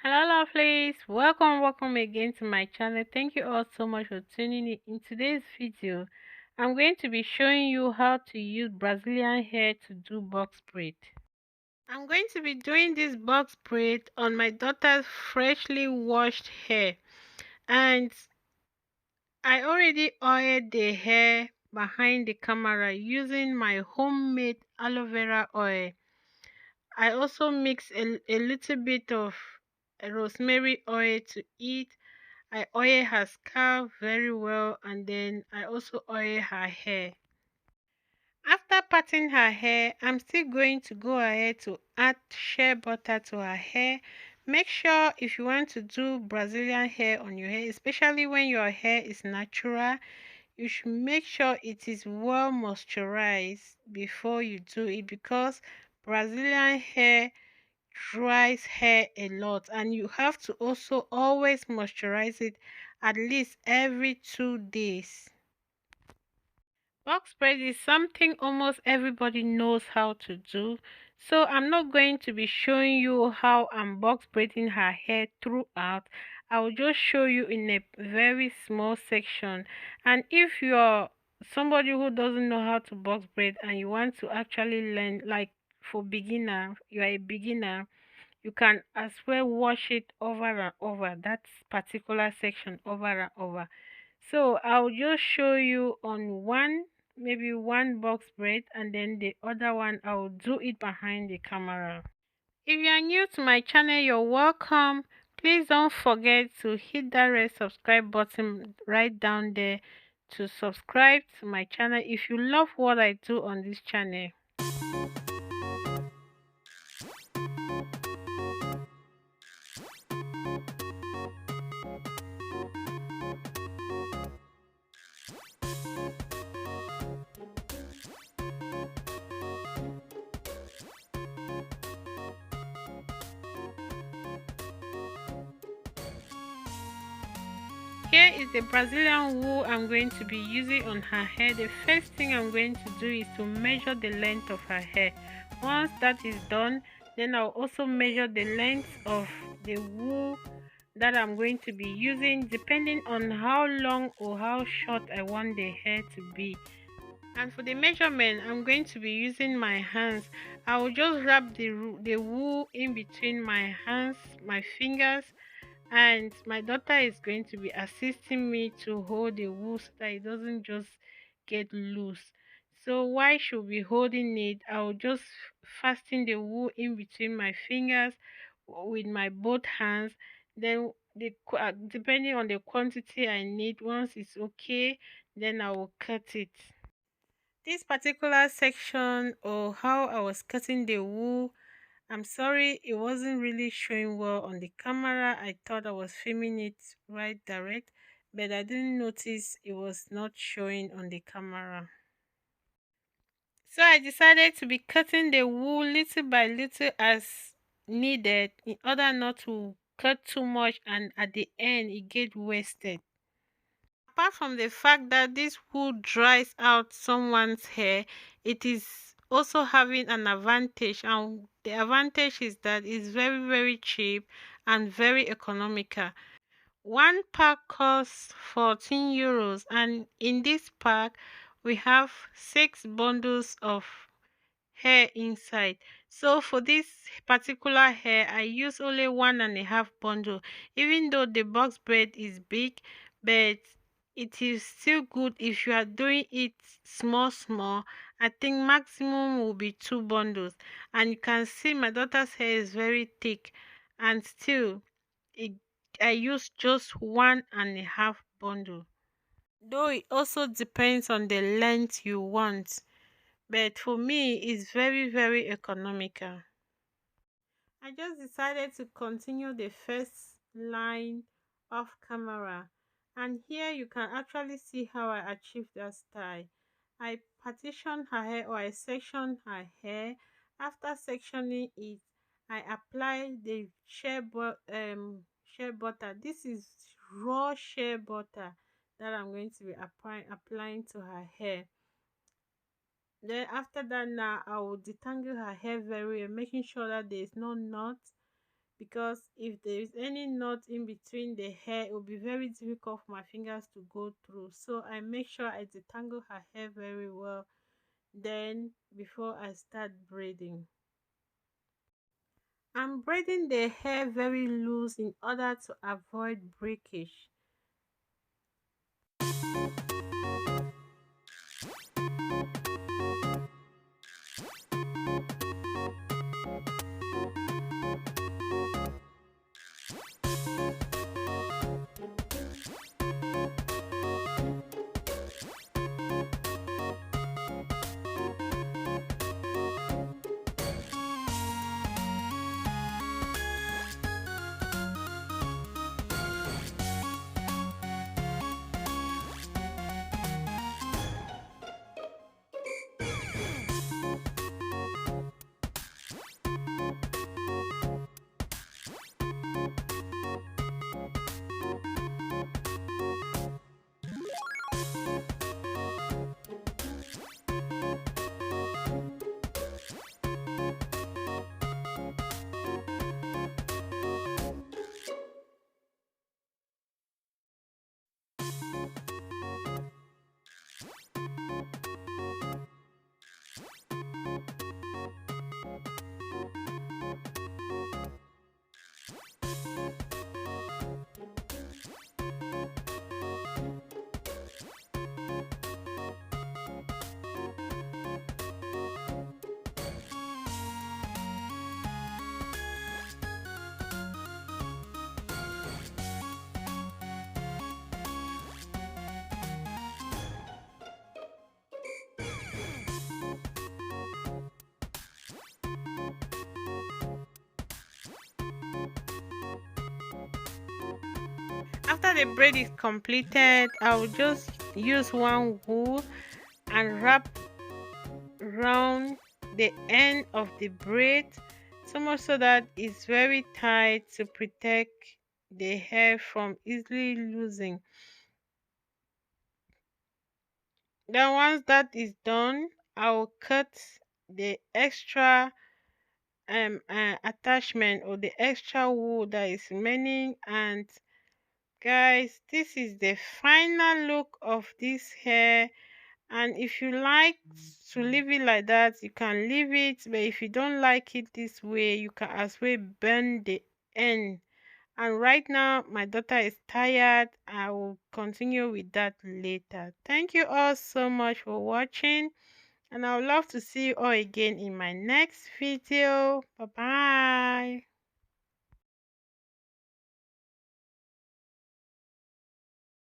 Hello lovelies, welcome again to my channel. Thank you all so much for tuning in today's video. I'm going to be showing you how to use Brazilian hair to do box braid. I'm going to be doing this box braid on my daughter's freshly washed hair, and I already oiled the hair behind the camera using my homemade aloe vera oil. I also mix a little bit of rosemary oil to it. I oil her scalp very well, and then I also oil her hair. After parting her hair, I'm still going to go ahead to add shea butter to her hair. Make sure if you want to do Brazilian hair on your hair, especially when your hair is natural, you should make sure it is well moisturized before you do it, because Brazilian hair dries hair a lot, and you have to also always moisturize it at least every 2 days. Box braid is something almost everybody knows how to do, so I'm not going to be showing you how I'm box braiding her hair throughout. I will just show you in a very small section. And if you're somebody who doesn't know how to box braid and you want to actually learn, like for beginner, you are a beginner, you can as well watch it over and over, that particular section over and over. So I'll just show you on one, maybe one box braid, and then the other one I'll do it behind the camera. If you are new to my channel, you're welcome. Please don't forget to hit that red subscribe button right down there to subscribe to my channel if you love what I do on this channel. Here is the Brazilian wool I'm going to be using on her hair. The first thing I'm going to do is to measure the length of her hair. Once that is done, then I'll also measure the length of the wool that I'm going to be using, depending on how long or how short I want the hair to be. And for the measurement, I'm going to be using my hands. I will just wrap the wool in between my hands, my fingers, and my daughter is going to be assisting me to hold the wool so that it doesn't just get loose. So while she'll be holding it, I'll just fasten the wool in between my fingers with my both hands. Then depending on the quantity I need, once it's okay, then I will cut it. This particular section, or how I was cutting the wool, I'm sorry it wasn't really showing well on the camera. I thought I was filming it right direct, but I didn't notice it was not showing on the camera. So I decided to be cutting the wool little by little as needed, in order not to cut too much and at the end it get wasted. Apart from the fact that this wool dries out someone's hair, it is also having an advantage, and the advantage is that it's very cheap and very economical. One pack costs 14 euros, and in this pack we have 6 bundles of hair inside. So for this particular hair, I use only 1.5 bundle, even though the box braid is big, but it is still good if you are doing it small. I think maximum will be 2 bundles, and you can see my daughter's hair is very thick, and still it I use just 1.5 bundle, though it also depends on the length you want, but for me it's very economical. I just decided to continue the first line off camera, and here you can actually see how I achieved that style. I partitioned her hair, or I sectioned her hair. After sectioning it, I apply the shea butter. This is raw shea butter that I'm going to be applying to her hair. Then after that, now I will detangle her hair very well, making sure that there is no knot. because if there is any knot in between the hair, it will be very difficult for my fingers to go through. So I make sure I detangle her hair very well then before I start braiding. I'm braiding the hair very loose in order to avoid breakage. After the braid is completed, I will just use one wool and wrap around the end of the braid, so much so that it's very tight to protect the hair from easily losing. Then once that is done, I will cut the extra attachment or the extra wool that is remaining. And guys, this is the final look of this hair. And if you like to leave it like that, you can leave it, but if you don't like it this way, you can as well bend the end. And right now my daughter is tired. I will continue with that later. Thank you all so much for watching, and I would love to see you all again in my next video. Bye bye.